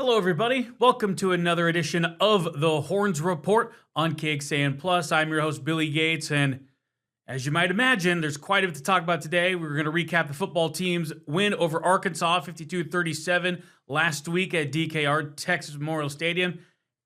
Hello, everybody. Welcome to another edition of the Horns Report on KXAN Plus. I'm your host, Billy Gates, and as you might imagine, there's quite a bit to talk about today. We're going to recap the football team's win over Arkansas, 52-37, last week at DKR, Texas Memorial Stadium.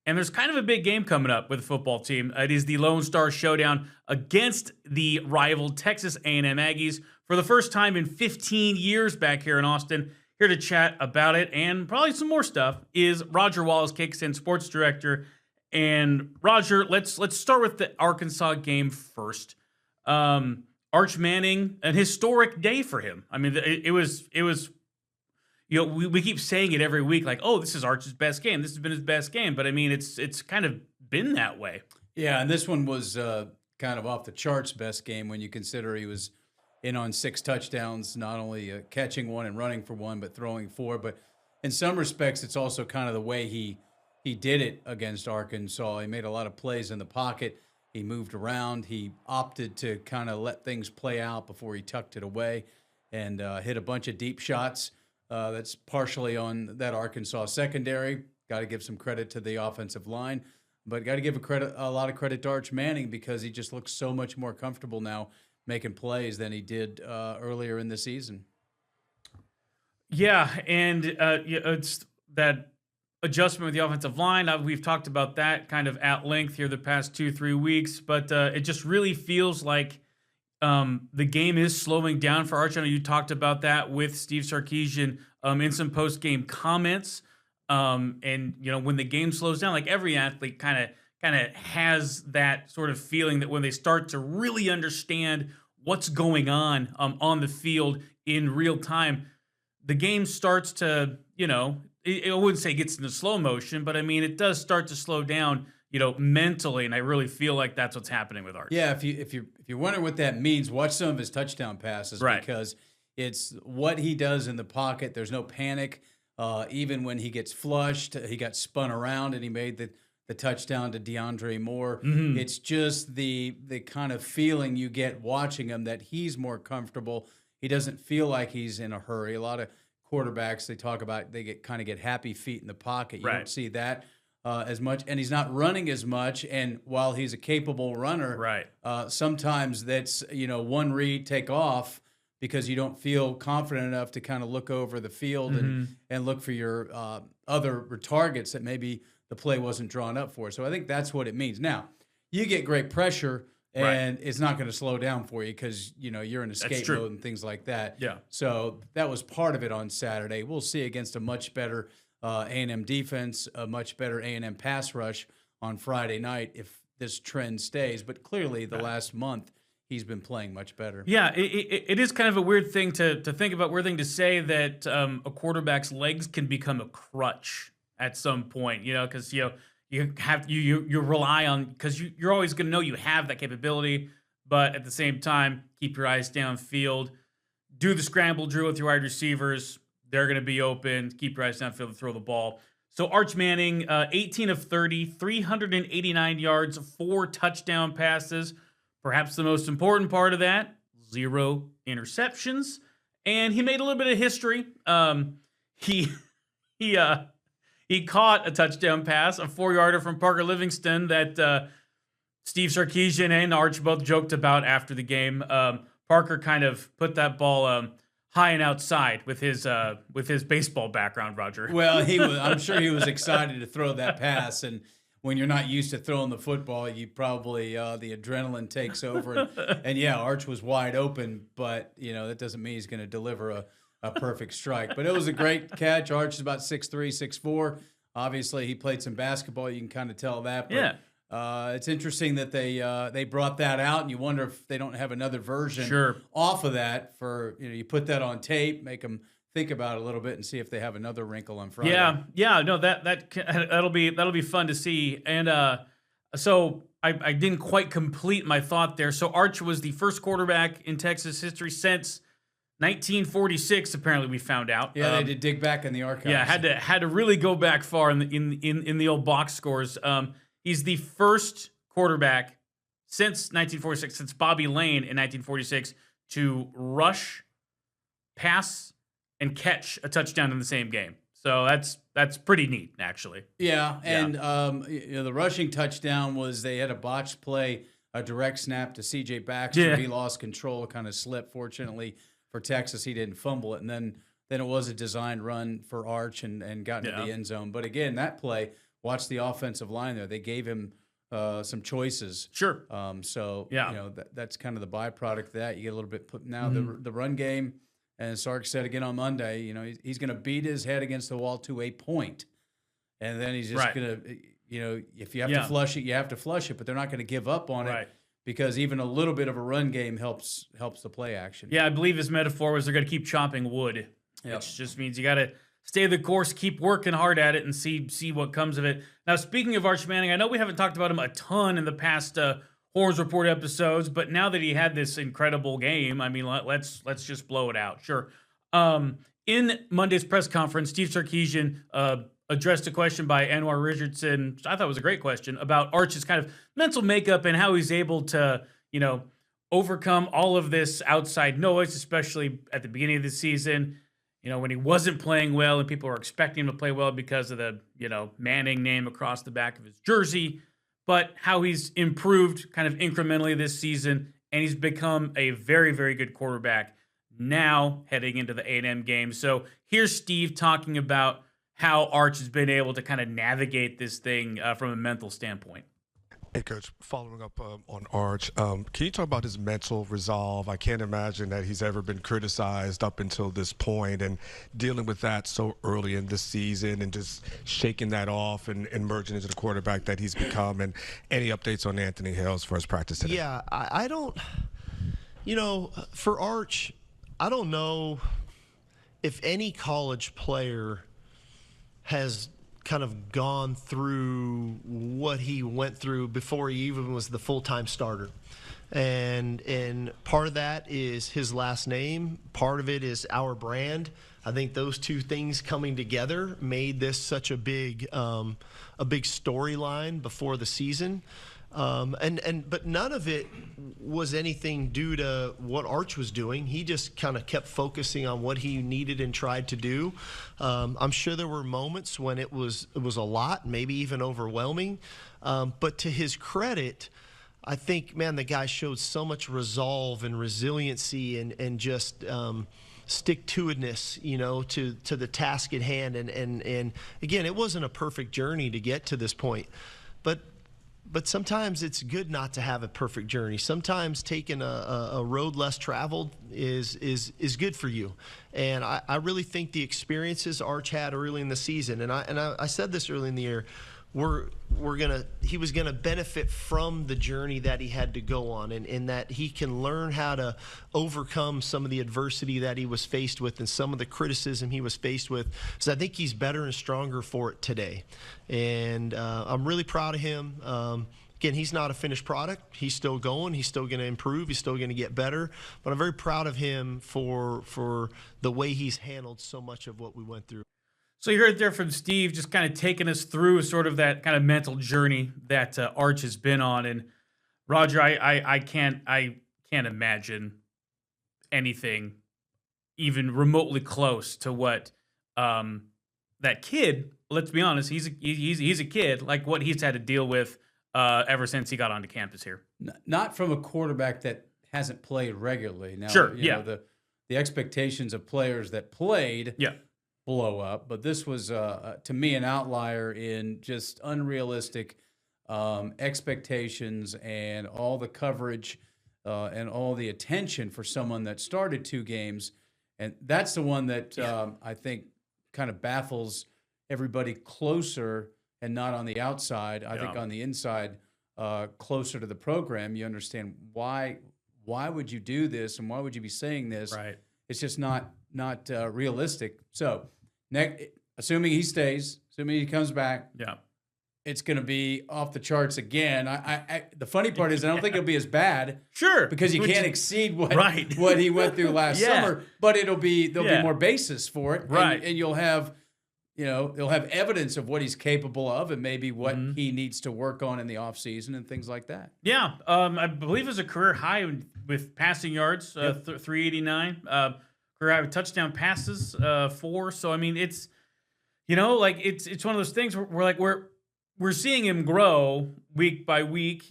And there's kind of a big game coming up with the football team. It is the Lone Star Showdown against the rival Texas A&M Aggies for the first time in 15 years back here in Austin. Here to chat about it and probably some more stuff is Roger Wallace, KXAN Sports Director. And Roger, let's start with the Arkansas game first. Arch Manning, an historic day for him. I mean, it was. You know, we keep saying it every week, like, oh, this is Arch's best game. This has been his best game. But I mean, it's kind of been that way. Yeah, and this one was kind of off the charts best game when you consider he was in on 6 touchdowns, not only catching one and running for one, but throwing 4. But in some respects, it's also kind of the way he did it against Arkansas. He made a lot of plays in the pocket. He moved around. He opted to kind of let things play out before he tucked it away and hit a bunch of deep shots. That's partially on that Arkansas secondary. Got to give some credit to the offensive line, but got to give a lot of credit to Arch Manning because he just looks so much more comfortable now making plays than he did earlier in the season. Yeah, and it's that adjustment with the offensive line. We've talked about that kind of at length here the past 2-3 weeks, but it just really feels like the game is slowing down for Arch. I know you talked about that with Steve Sarkisian in some post-game comments. And, you know, when the game slows down, like every athlete kind of has that sort of feeling that when they start to really understand what's going on the field in real time, the game starts to, you know, I wouldn't say it gets into slow motion, but I mean, it does start to slow down, you know, mentally. And I really feel like that's what's happening with Arch. Yeah. If you're wondering what that means, watch some of his touchdown passes, right? Because it's what he does in the pocket. There's no panic. Even when he gets flushed, he got spun around and he made the touchdown to DeAndre Moore. Mm-hmm. It's just the kind of feeling you get watching him that he's more comfortable. He doesn't feel like he's in a hurry. A lot of quarterbacks, they talk about they get happy feet in the pocket. You don't see that as much, and he's not running as much. And while he's a capable runner, right, sometimes that's one read, take off, because you don't feel confident enough to kind of look over the field and look for your other targets that maybe the play wasn't drawn up for. So I think that's what it means. Now, you get great pressure, and it's not going to slow down for you because you're in escape mode and things like that. Yeah. So that was part of it on Saturday. We'll see against a much better A&M defense, a much better A&M pass rush on Friday night if this trend stays. But clearly, the last month, he's been playing much better. Yeah, it is kind of a weird thing to think about, weird thing to say that a quarterback's legs can become a crutch at some point, because you rely on, because you're always going to know you have that capability, but at the same time, keep your eyes downfield, do the scramble drill with your wide receivers. They're going to be open. Keep your eyes downfield to throw the ball. So Arch Manning, 18 of 30, 389 yards, 4 touchdown passes. Perhaps the most important part of that, 0 interceptions. And he made a little bit of history. He caught a touchdown pass, a 4-yarder from Parker Livingston that Steve Sarkisian and Arch both joked about after the game. Parker kind of put that ball high and outside with his baseball background, Roger. Well, I'm sure he was excited to throw that pass, and when you're not used to throwing the football, you probably the adrenaline takes over. And yeah, Arch was wide open, but that doesn't mean he's going to deliver a perfect strike. But it was a great catch. Arch is about 6'3", 6'4". Obviously, he played some basketball. You can kind of tell that. But, yeah. It's interesting that they brought that out, and you wonder if they don't have another version off of that. For you put that on tape, make them think about it a little bit, and see if they have another wrinkle on Friday. Yeah, no, that'll be fun to see. And so I didn't quite complete my thought there. So Arch was the first quarterback in Texas history since 1946. Apparently, we found out. Yeah, they had to dig back in the archives. Yeah, had to really go back far in the old box scores. He's the first quarterback since 1946, since Bobby Lane in 1946, to rush, pass, and catch a touchdown in the same game. So that's pretty neat, actually. Yeah, and the rushing touchdown was they had a botched play, a direct snap to C.J. Baxter. Yeah. He lost control, kind of slipped. Fortunately for Texas, he didn't fumble it, and then it was a designed run for Arch and got into the end zone. But again, that play, watch the offensive line there. They gave him some choices. Sure. So that's kind of the byproduct of that. You get a little bit put now the run game. And Sark said again on Monday, he's going to beat his head against the wall to a point, and then he's just going to, if you have to flush it, you have to flush it. But they're not going to give up on it because even a little bit of a run game helps the play action. Yeah, I believe his metaphor was they're going to keep chopping wood, which just means you got to stay the course, keep working hard at it, and see what comes of it. Now, speaking of Arch Manning, I know we haven't talked about him a ton in the past Horns Report episodes, but now that he had this incredible game, I mean, let's just blow it out. Sure. In Monday's press conference, Steve Sarkisian addressed a question by Anwar Richardson, which I thought was a great question, about Arch's kind of mental makeup and how he's able to, overcome all of this outside noise, especially at the beginning of the season, when he wasn't playing well and people were expecting him to play well because of the, Manning name across the back of his jersey. But how he's improved kind of incrementally this season, and he's become a very, very good quarterback now heading into the A&M game. So here's Steve talking about how Arch has been able to kind of navigate this thing from a mental standpoint. Hey, Coach, following up on Arch, can you talk about his mental resolve? I can't imagine that he's ever been criticized up until this point, and dealing with that so early in the season and just shaking that off and emerging into the quarterback that he's become. And any updates on Anthony Hale's first practice today? Yeah, I don't, for Arch, I don't know if any college player has kind of gone through what he went through before he even was the full-time starter. And part of that is his last name. Part of it is our brand. I think those two things coming together made this such a big storyline before the season. But none of it was anything due to what Arch was doing. He just kind of kept focusing on what he needed and tried to do. I'm sure there were moments when it was a lot, maybe even overwhelming. But to his credit, I think, man, the guy showed so much resolve and resiliency and just stick-to-itness, to the task at hand. And again, it wasn't a perfect journey to get to this point, but sometimes it's good not to have a perfect journey. Sometimes taking a road less traveled is good for you. And I really think the experiences Arch had early in the season, and I said this early in the year, he was gonna benefit from the journey that he had to go on, and that he can learn how to overcome some of the adversity that he was faced with and some of the criticism he was faced with. So I think he's better and stronger for it today, and I'm really proud of him. Again, he's not a finished product. He's still going. He's still going to improve. He's still going to get better. But I'm very proud of him for the way he's handled so much of what we went through. So you heard there from Steve, just kind of taking us through sort of that kind of mental journey that Arch has been on. And Roger, I can't imagine anything even remotely close to what that kid. Let's be honest, he's a kid, like what he's had to deal with ever since he got onto campus here. Not from a quarterback that hasn't played regularly. Now, sure, the expectations of players that played. Yeah. Blow up, but this was to me an outlier in just unrealistic expectations and all the coverage and all the attention for someone that started 2 games, and that's the one that I think kind of baffles everybody closer and not on the outside. I think on the inside, closer to the program, you understand why would you do this and why would you be saying this? Right. It's just not realistic. So, assuming he stays, assuming he comes back, it's going to be off the charts again. The funny part is I don't think it'll be as bad, sure, because you can't exceed what he went through last summer. But there'll be more basis for it, right? And you'll have evidence of what he's capable of and maybe what he needs to work on in the offseason and things like that. Yeah, I believe it's a career high with passing yards, 389. Career high with touchdown passes, 4. So I mean, it's Like it's one of those things where we're seeing him grow week by week.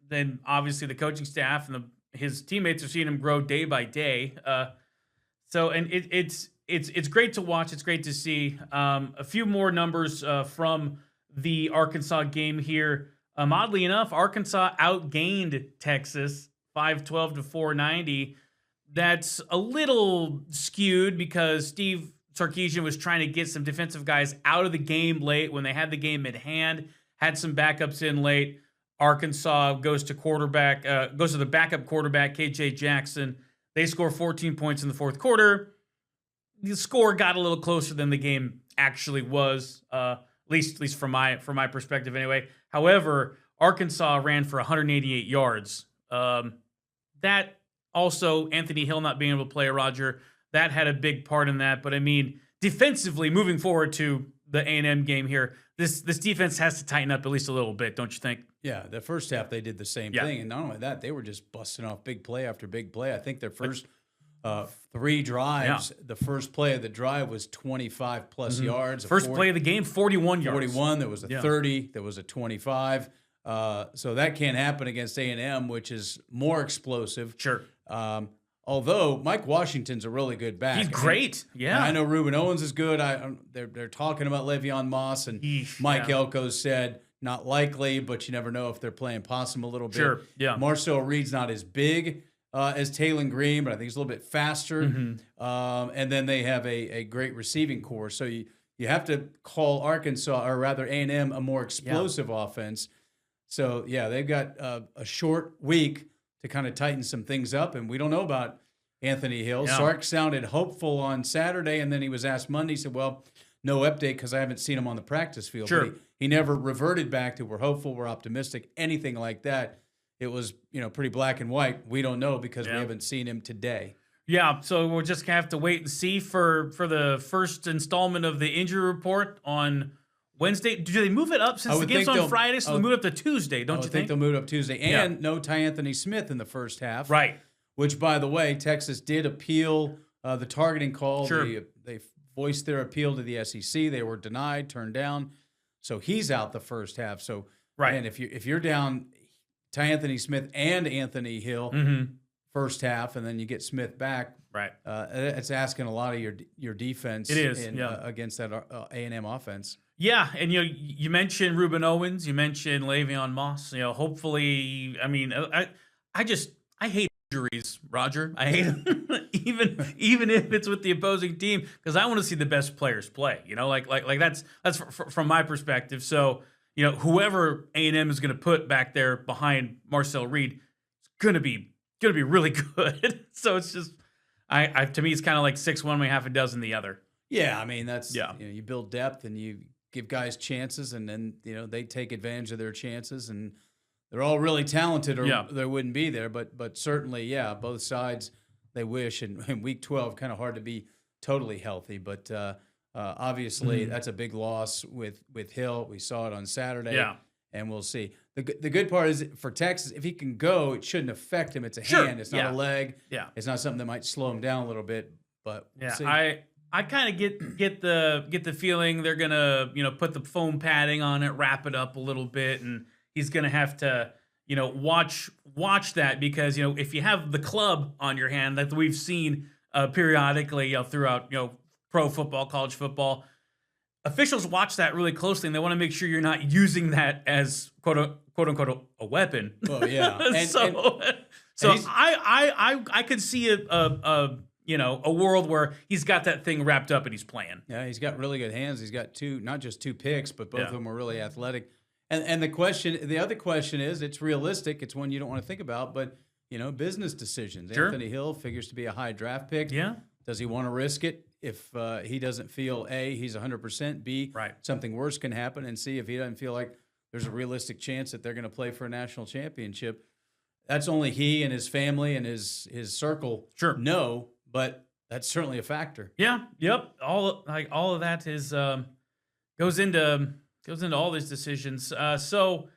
Then obviously the coaching staff and his teammates are seeing him grow day by day. And it's great to watch. It's great to see. A few more numbers from the Arkansas game here. Oddly enough, Arkansas outgained Texas 512 to 490. That's a little skewed because Steve Sarkisian was trying to get some defensive guys out of the game late when they had the game at hand, had some backups in late. Arkansas goes to the backup quarterback, KJ Jackson. They score 14 points in the fourth quarter. The score got a little closer than the game actually was, at least from my perspective anyway. However, Arkansas ran for 188 yards. That also, Anthony Hill not being able to play, Roger, that had a big part in that. But I mean, defensively, moving forward to the A&M game here, this defense has to tighten up at least a little bit, don't you think? Yeah, the first half they did the same thing, and not only that, they were just busting off big play after big play. I think their first 3 drives, the first play of the drive was 25 plus yards. First play of the game, 41 yards. 41. There was a 30. There was a 25. So that can't happen against A&M, which is more explosive. Sure. Although Mike Washington's a really good back. He's great. Yeah. I know Ruben Owens is good. They're talking about Le'Veon Moss, and Mike Elko said not likely, but you never know if they're playing possum a little bit. Sure. Yeah. Marcel Reed's not as big as Taylon Green, but I think he's a little bit faster. And then they have a great receiving core. So you have to call Arkansas, or rather A&M, a more explosive offense. So, yeah, they've got a short week to kind of tighten some things up, and we don't know about Anthony Hill. Yeah. Sark sounded hopeful on Saturday, and then he was asked Monday. He said, well, no update because I haven't seen him on the practice field. Sure. But he never reverted back to we're hopeful, we're optimistic, anything like that. It was, pretty black and white. We don't know because we haven't seen him today. Yeah, so we'll just have to wait and see for the first installment of the injury report on Wednesday. Do they move it up since the game's on Friday? So they move it up to Tuesday, don't you think? I think they'll move it up Tuesday. And no Ty Anthony Smith in the first half. Right. Which, by the way, Texas did appeal the targeting call. Sure. They voiced their appeal to the SEC. They were denied, turned down. So he's out the first half. So, and if you're down Ty Anthony Smith and Anthony Hill first half, and then you get Smith back, right? It's asking a lot of your defense. It is against that A&M offense. Yeah, and you mentioned Ruben Owens, you mentioned Le'Veon Moss. Hopefully, I mean, I hate injuries, Roger. I hate them, even if it's with the opposing team, because I want to see the best players play. Like that's from my perspective. So whoever A&M is going to put back there behind Marcel Reed is going to be really good. So it's just, to me, it's kind of like 6 one way, half a dozen the other. Yeah, I mean that's you build depth and you give guys chances, and then they take advantage of their chances, and they're all really talented, or they wouldn't be there. But certainly, both sides they wish. And in week 12, kind of hard to be totally healthy. But obviously, that's a big loss with Hill. We saw it on Saturday, and we'll see. The good part is for Texas, if he can go, it shouldn't affect him. It's a hand. It's not a leg. Yeah, it's not something that might slow him down a little bit. But we'll see. I kind of get the feeling they're gonna put the foam padding on it, wrap it up a little bit, and he's gonna have to watch that, because if you have the club on your hand that we've seen periodically throughout pro football, college football, officials watch that really closely, and they want to make sure you're not using that as quote unquote a weapon. Oh yeah, so I could see a world where he's got that thing wrapped up and he's playing. Yeah, he's got really good hands. He's got not just 2 picks, but both of them are really athletic. And the other question is, it's realistic. It's one you don't want to think about, but business decisions. Sure. Anthony Hill figures to be a high draft pick. Yeah. Does he want to risk it if he doesn't feel A, he's 100%, B, something worse can happen, and C, if he doesn't feel like there's a realistic chance that they're going to play for a national championship? That's only he and his family and his circle know, but that's certainly a factor. Yeah. Yep. All of that is goes into all these decisions. So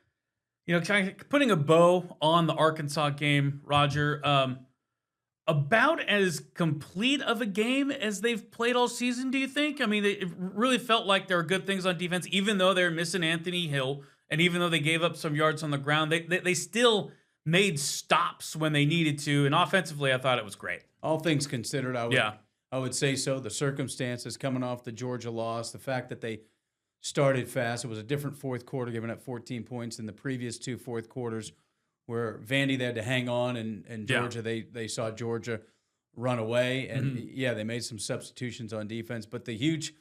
kind of putting a bow on the Arkansas game, Roger. about as complete of a game as they've played all season, do you think? I mean, it really felt like there were good things on defense, even though they're missing Anthony Hill, and even though they gave up some yards on the ground, they still made stops when they needed to, and offensively, I thought it was great. All things considered, I would say so. The circumstances coming off the Georgia loss, the fact that they started fast. It was a different fourth quarter, giving up 14 points in the previous two fourth quarters, where Vandy, they had to hang on, and Georgia, they saw Georgia run away. And, they made some substitutions on defense. But the huge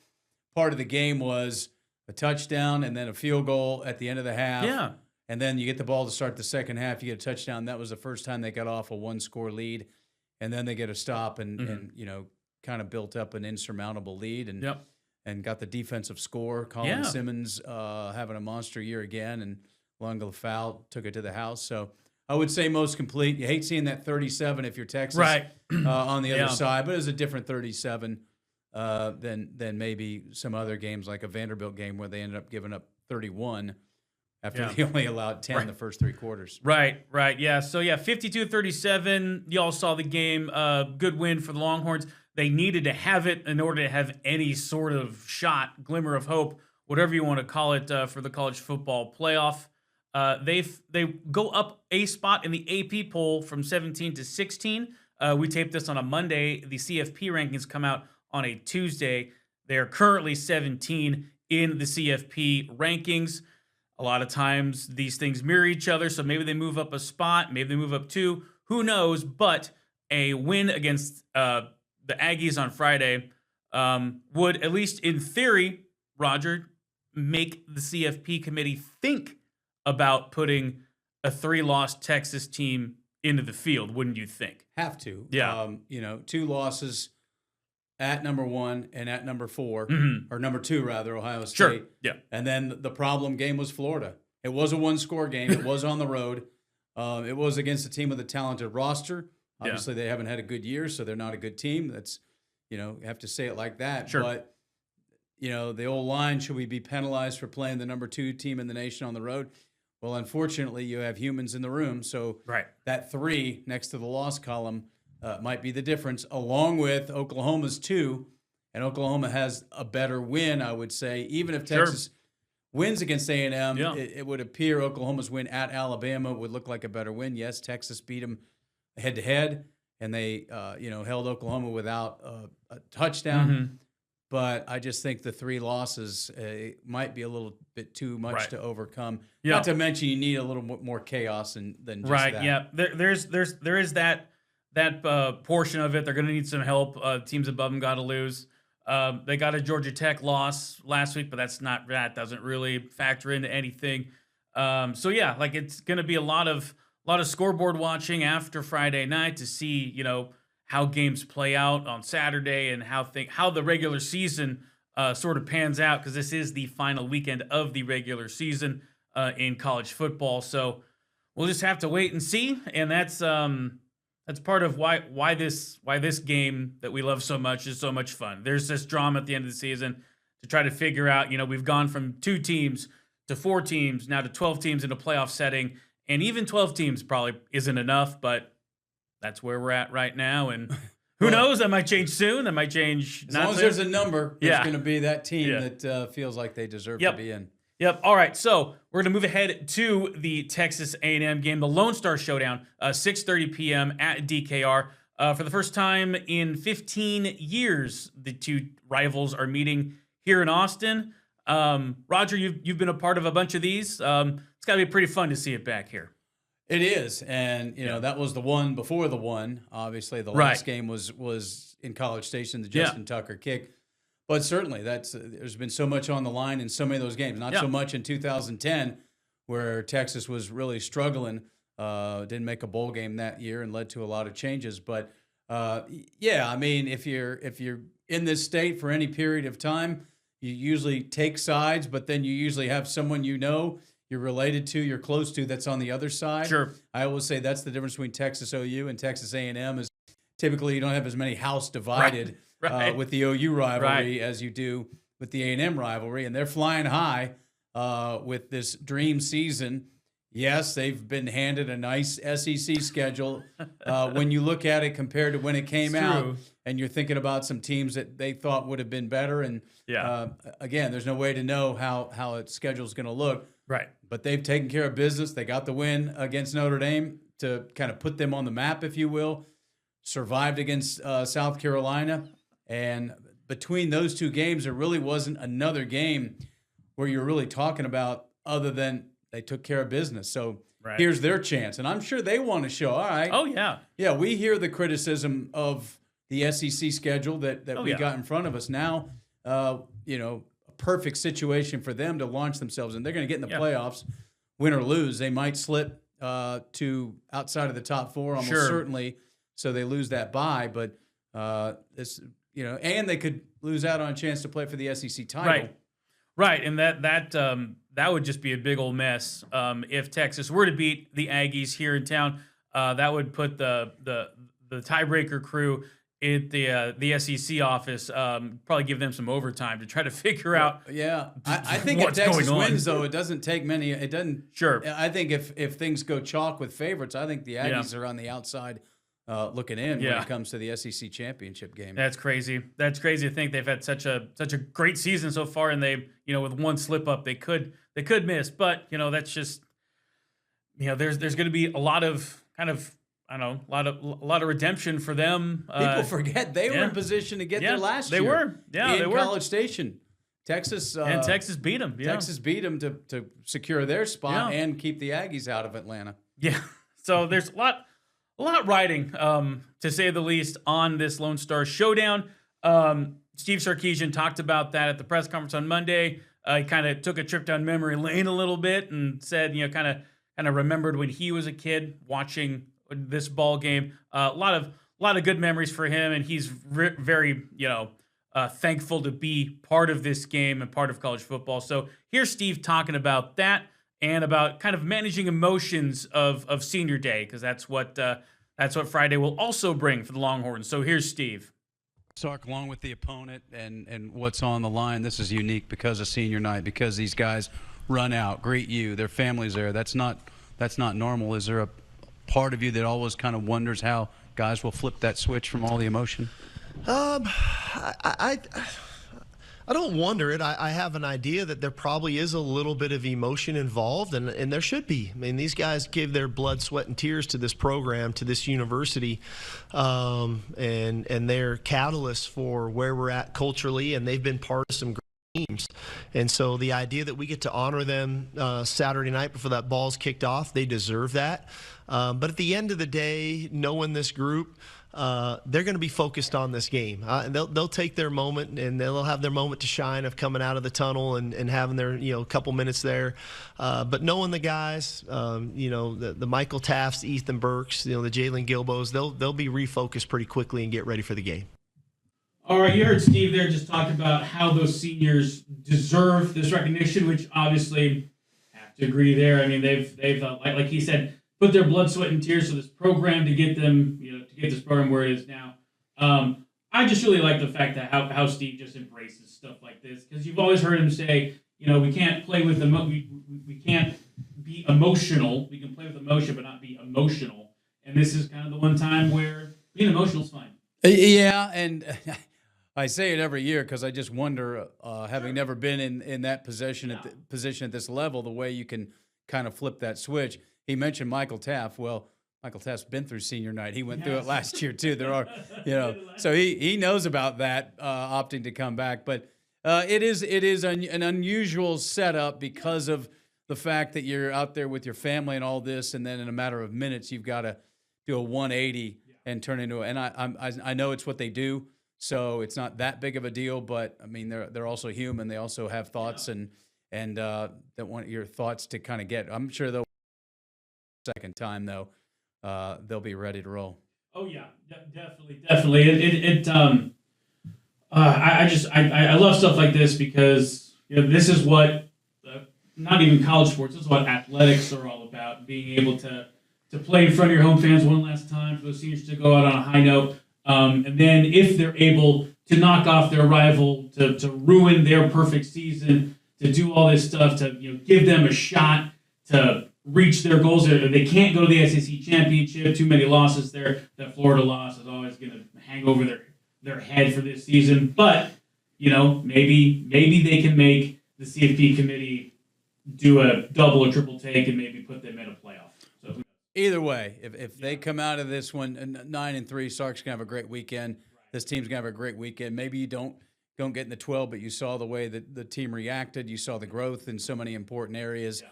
part of the game was a touchdown and then a field goal at the end of the half. Yeah. And then you get the ball to start the second half. You get a touchdown. That was the first time they got off a one-score lead. And then they get a stop and kind of built up an insurmountable lead. And and got the defensive score. Colin Simmons having a monster year again, and Lunga Fowl took it to the house. So I would say most complete. You hate seeing that 37 if you're Texas on the other side, but it was a different 37 than maybe some other games like a Vanderbilt game where they ended up giving up 31 after they only allowed 10 in the first three quarters. Right. Yeah. So, 52-37. Y'all saw the game. Good win for the Longhorns. They needed to have it in order to have any sort of shot, glimmer of hope, whatever you want to call it, for the college football playoff. They go up a spot in the AP poll from 17 to 16. We taped this on a Monday. The CFP rankings come out on a Tuesday. They are currently 17 in the CFP rankings. A lot of times these things mirror each other, so maybe they move up a spot, maybe they move up two. Who knows? But a win against the Aggies on Friday would, at least in theory, Roger, make the CFP committee think about putting a 3-loss Texas team into the field, wouldn't you think? Have to. Yeah. 2 losses at number 1 and at number 4, or number 2 rather, Ohio State. Sure. Yeah. And then the problem game was Florida. It was a 1-score game. It was on the road. It was against a team with a talented roster. Obviously, they haven't had a good year, so they're not a good team. That's, you have to say it like that. Sure. But, the old line, should we be penalized for playing the number 2 team in the nation on the road? Well, unfortunately, you have humans in the room. So that 3 next to the loss column might be the difference, along with Oklahoma's 2. And Oklahoma has a better win, I would say. Even if Texas wins against A&M, it would appear Oklahoma's win at Alabama would look like a better win. Yes, Texas beat them head-to-head, and they held Oklahoma without a touchdown. But I just think the 3 losses might be a little bit too much to overcome. Not to mention you need a little more chaos than just that. Yeah. There is that portion of it. They're going to need some help. Teams above them got to lose. They got a Georgia Tech loss last week, but that doesn't really factor into anything. It's going to be a lot of scoreboard watching after Friday night to see how games play out on Saturday and how the regular season sort of pans out, because this is the final weekend of the regular season in college football. So we'll just have to wait and see, and that's part of why this game that we love so much is so much fun. There's this drama at the end of the season to try to figure out. We've gone from 2 teams to 4 teams, now to 12 teams in a playoff setting, and even 12 teams probably isn't enough, but that's where we're at right now, and who knows? That might change soon. That might change. As long as there's a number, there's going to be that team that feels like they deserve to be in. Yep. All right. So we're going to move ahead to the Texas A&M game, the Lone Star Showdown, 6:30 p.m. at DKR. For the first time in 15 years, the 2 rivals are meeting here in Austin. Roger, you've been a part of a bunch of these. It's got to be pretty fun to see it back here. It is, and that was the one before the one. Obviously, the last game was in College Station, the Justin Tucker kick. But certainly, there's been so much on the line in so many of those games. Not so much in 2010, where Texas was really struggling. Didn't make a bowl game that year and led to a lot of changes. But I mean, if you're in this state for any period of time, you usually take sides, but then you usually have someone you're related to, you're close to, that's on the other side. Sure. I always say that's the difference between Texas OU and Texas A&M is typically you don't have as many house divided with the OU rivalry as you do with the A&M rivalry, and they're flying high with this dream season. Yes, they've been handed a nice SEC schedule. When you look at it compared to when it came out, and you're thinking about some teams that they thought would have been better, and again, there's no way to know how its schedule is going to look. Right. But they've taken care of business. They got the win against Notre Dame to kind of put them on the map, if you will. Survived against South Carolina, and between those two games, there really wasn't another game where you're really talking about other than they took care of business. So here's their chance. And I'm sure they want to show, all right. Oh, yeah. Yeah, we hear the criticism of the SEC schedule that we got in front of us now. A perfect situation for them to launch themselves. And they're going to get in the playoffs, win or lose. They might slip to outside of the top four almost certainly, so they lose that bye. But, and they could lose out on a chance to play for the SEC title. Right, and that would just be a big old mess if Texas were to beat the Aggies here in town. That would put the tiebreaker crew at the SEC office, probably give them some overtime to try to figure out. Yeah, I think if Texas wins, though, it doesn't take many. It doesn't. Sure. I think if things go chalk with favorites, I think the Aggies are on the outside looking in when it comes to the SEC championship game. That's crazy. That's crazy to think they've had such a great season so far, and they, with one slip up they could miss. But that's just, there's going to be a lot of kind of, I don't know, a lot of redemption for them. People forget they were in position to get there last year. They were. Yeah, they were. College Station. Texas beat them. Yeah. Texas beat them to secure their spot and keep the Aggies out of Atlanta. Yeah. So there's a lot riding, to say the least, on this Lone Star Showdown. Steve Sarkisian talked about that at the press conference on Monday. He kind of took a trip down memory lane a little bit and said, kind of remembered when he was a kid watching this ball game. A lot of good memories for him, and he's very thankful to be part of this game and part of college football. So here's Steve talking about that and about kind of managing emotions of senior day, because that's what Friday will also bring for the Longhorns. So here's Steve. Sark, along with the opponent and what's on the line, this is unique because of senior night, because these guys run out, greet you, their families there. That's not normal. Is there a part of you that always kind of wonders how guys will flip that switch from all the emotion? I don't wonder it. I have an idea that there probably is a little bit of emotion involved, and there should be. I mean, these guys gave their blood, sweat, and tears to this program, to this university, and they're catalysts for where we're at culturally, and they've been part of some great teams. And so the idea that we get to honor them Saturday night before that ball's kicked off, they deserve that. But at the end of the day, knowing this group, they're going to be focused on this game. They'll take their moment, and they'll have their moment to shine of coming out of the tunnel and having their couple minutes there. But knowing the guys, the Michael Tafts, Ethan Burks, the Jalen Gilbos, they'll be refocused pretty quickly and get ready for the game. All right, you heard Steve there just talk about how those seniors deserve this recognition, which obviously have to agree there. I mean, they've like he said, put their blood, sweat, and tears to this program to get them, to get this program where it is now. I just really like the fact that how Steve just embraces stuff like this, because you've always heard him say, we can't play with we can't be emotional. We can play with emotion, but not be emotional. And this is kind of the one time where being emotional is fine. Yeah, and I say it every year because I just wonder, having never been in that position at this level, the way you can kind of flip that switch. He mentioned Michael Taft. Well, Michael Taft's been through senior night. He went through it last year too. There are, so he knows about that, opting to come back. But it is an unusual setup because of the fact that you're out there with your family and all this, and then in a matter of minutes you've got to do a 180 and turn into and I know it's what they do, so it's not that big of a deal. But I mean, they're also human. They also have thoughts and that want your thoughts to kind of get. I'm sure they'll. Second time though, they'll be ready to roll. Oh yeah, definitely. I love stuff like this because this is what not even college sports. This is what athletics are all about. Being able to play in front of your home fans one last time, for those seniors to go out on a high note, and then if they're able to knock off their rival, to ruin their perfect season, to do all this stuff, to give them a shot to reach their goals. They can't go to the SEC championship. Too many losses there. That Florida loss is always going to hang over their head for this season. But maybe they can make the CFP committee do a double or triple take and maybe put them in a playoff. So either way, if they come out of this one 9-3, Sark's gonna have a great weekend. This team's gonna have a great weekend. Maybe you don't get in the 12, but you saw the way that the team reacted. You saw the growth in so many important areas.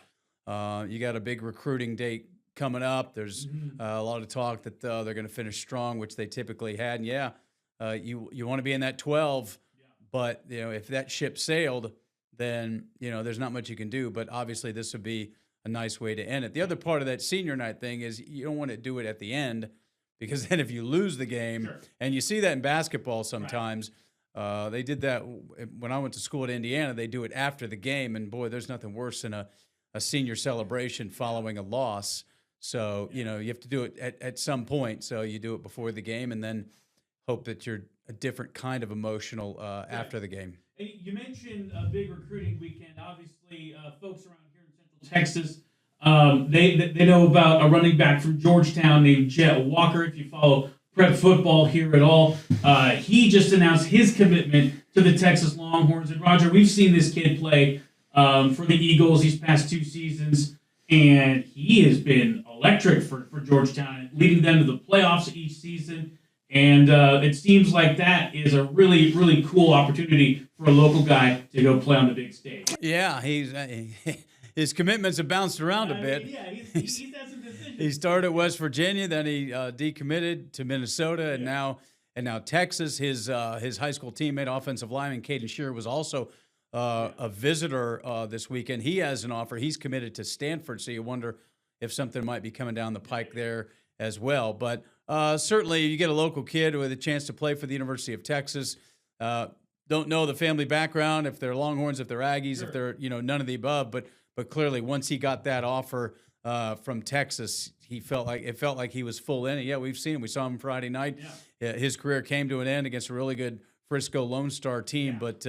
You got a big recruiting date coming up. There's a lot of talk that they're going to finish strong, which they typically had. And you want to be in that 12, but if that ship sailed, then there's not much you can do. But obviously, this would be a nice way to end it. The other part of that senior night thing is you don't want to do it at the end, because then if you lose the game, and you see that in basketball sometimes. They did that when I went to school at Indiana. They do it after the game, and boy, there's nothing worse than a senior celebration following a loss. So you have to do it at some point. So you do it before the game, and then hope that you're a different kind of emotional after the game. You mentioned a big recruiting weekend. Obviously, folks around here in Central Texas, they know about a running back from Georgetown named Jet Walker. If you follow prep football here at all, he just announced his commitment to the Texas Longhorns. And Roger, we've seen this kid play for the Eagles these past 2 seasons, and he has been electric for Georgetown, leading them to the playoffs each season. And it seems like that is a really, really cool opportunity for a local guy to go play on the big stage. Yeah, his commitments have bounced around a bit. He's had some decisions. He started at West Virginia, then he decommitted to Minnesota, and now Texas. His high school teammate, offensive lineman Caden Shearer, was also a visitor this weekend. He has an offer. He's committed to Stanford, so you wonder if something might be coming down the pike there as well. But certainly, you get a local kid with a chance to play for the University of Texas. Don't know the family background, if they're Longhorns, if they're Aggies, if they're none of the above. But clearly, once he got that offer from Texas, it felt like he was full in it. Yeah, we've seen him. We saw him Friday night. His career came to an end against a really good Frisco Lone Star team. But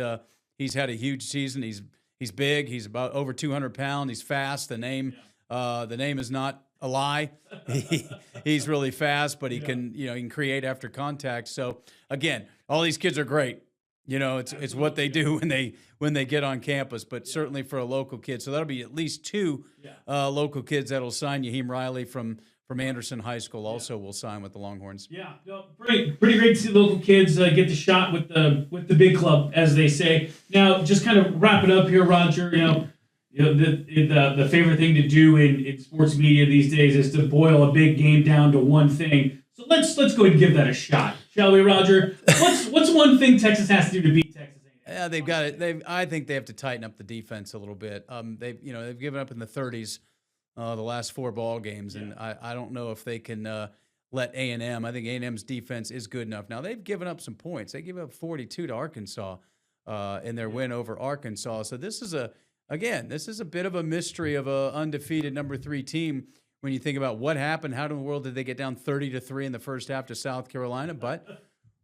he's had a huge season. He's big. He's about over 200 pounds. He's fast. The name is not a lie. He's really fast, but he can create after contact. So again, all these kids are great. It's what they do when they get on campus, but certainly for a local kid. So that'll be at least 2 local kids that'll sign. Yaheem Riley from Anderson High School also will sign with the Longhorns. Yeah, pretty great to see local kids get the shot with the big club, as they say. Now, just kind of wrap it up here, Roger. The favorite thing to do in sports media these days is to boil a big game down to one thing. So let's go ahead and give that a shot, shall we, Roger? What's one thing Texas has to do to beat Texas A&M? Yeah, they've got it. I think they have to tighten up the defense a little bit. They've given up in the 30s the last 4 ball games, and I don't know if they can let A&M. I think A&M's defense is good enough. Now they've given up some points. They gave up 42 to Arkansas in their win over Arkansas. So this is a bit of a mystery of an undefeated number 3 team. When you think about what happened, how in the world did they get down 30-3 in the first half to South Carolina? But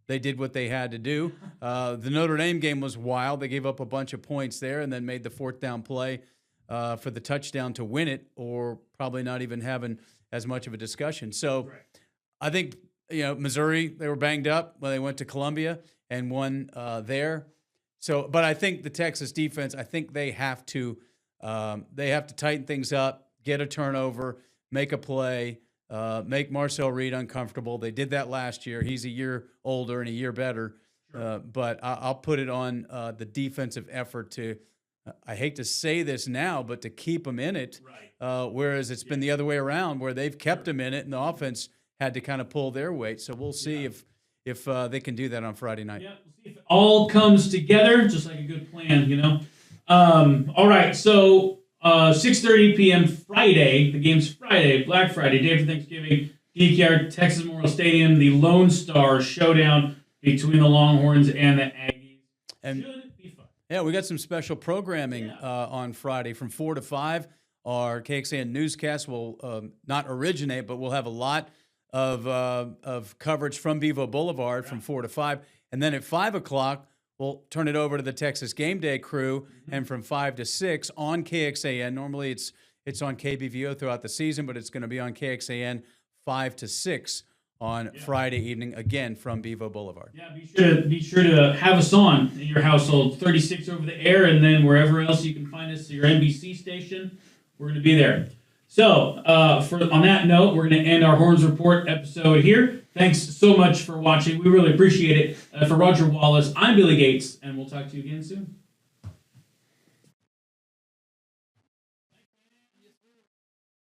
they did what they had to do. The Notre Dame game was wild. They gave up a bunch of points there and then made the 4th down play for the touchdown to win it, or probably not even having as much of a discussion. So I think, Missouri, they were banged up when they went to Columbia and won there. So, but I think the Texas defense, I think they have to tighten things up, get a turnover, make a play, make Marcel Reed uncomfortable. They did that last year. He's a year older and a year better. But I'll put it on the defensive effort to, I hate to say this now, but to keep them in it. Whereas it's been the other way around, where they've kept them in it and the offense had to kind of pull their weight. So we'll see if they can do that on Friday night. Yeah, we'll see if it all comes together, just like a good plan, All right, so 6:30 p.m. Friday. The game's Friday, Black Friday, day after Thanksgiving. DKR, Texas Memorial Stadium, the Lone Star Showdown between the Longhorns and the Aggies. And should be fun. Yeah, we got some special programming on Friday from 4 to 5. Our KXAN newscast will not originate, but we'll have a lot of coverage from Bevo Boulevard from 4 to 5. And then at 5 o'clock, we'll turn it over to the Texas Game Day crew. And from 5 to 6 on KXAN, normally it's It's on KBVO throughout the season, but it's going to be on KXAN 5 to 6 on Friday evening, again from Bevo Boulevard. Yeah, be sure to have us on in your household, 36 over the air, and then wherever else you can find us, your NBC station, we're going to be there. So, on that note, we're going to end our Horns Report episode here. Thanks so much for watching. We really appreciate it. For Roger Wallace, I'm Billy Gates, and we'll talk to you again soon.